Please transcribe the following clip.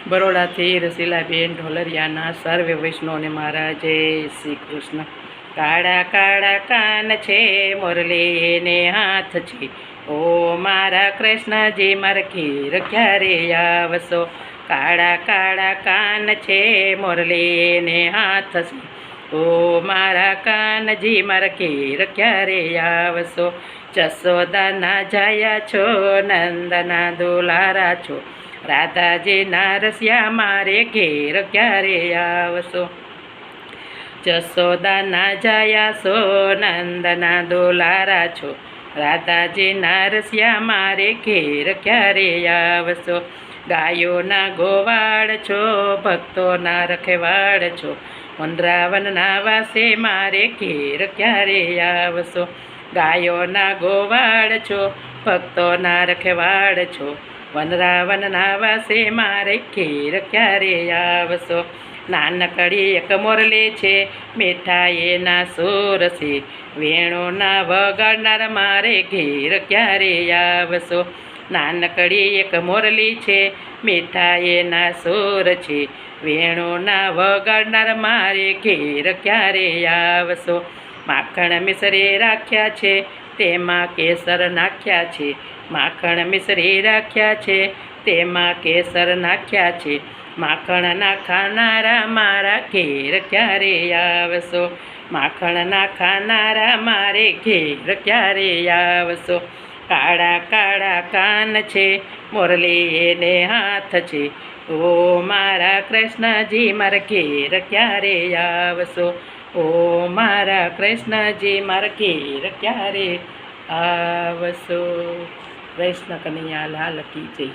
બરોડાથી રસીલાબેન ઢોલરિયાના સર્વે વૈષ્ણવને મારા જય શ્રી કૃષ્ણ। કાળા કાળા કાન છે, મુરલી ને હાથ છે, ઓ મારા કૃષ્ણજી મારા ઘેર ક્યારે આવશો। કાળા કાળા કાન છે, મુરલી ને હાથ છે, ઓ મારા કાનજી મારા ઘેર ક્યારે આવશો। જશોદાના જાયા છો, નંદના દુલારા છો, રાધાજીના રસિયા મારે ઘેર ક્યારે આવશો। જશોદાના જાયા છો, નંદના દુલારા છો, રાધાજીના રસિયા મારે ઘેર ક્યારે આવશો। ગાયોના ગોવાળ છો, ભક્તોના રખવાળ છો, વનરાવનના વાસે મારે ઘેર ક્યારે આવશો। ગાયોના ગોવાળ છો, ભક્તોના રખવાળ છો, વનરાવનના વાસે મારે ઘેર ક્યારે આવશો। નાનકડી એક મોરલી છે, મીઠા એના સૂર છે, વેણુના વગાડનાર મારે ઘેર ક્યારે આવશો। નાનકડી એક મોરલી છે, મીઠા એના સૂર છે, વેણુના વગાડનાર મારે ઘેર ક્યારે આવશો। માખણ મિસરી રાખ્યા છે, તેમાં કેસર નાખ્યા છે, માખણ મિસરી રાખ્યા છે, તેમાં કેસર નાખ્યા છે, માખણ ના ખાનારા મારા ઘેર ક્યારે આવશો। માખણ ના ખાનારા મારે ઘેર ક્યારે આવશો। કાળા કાળા કાન છે, મુરલી એને હાથ છે, ઓ મારા કૃષ્ણજી મારા ઘેર ક્યારે આવશો। ઓ મારા કૃષ્ણજી મારા ઘેર ક્યારે આવશો। કૃષ્ણ કનૈયા લાલ કી જય।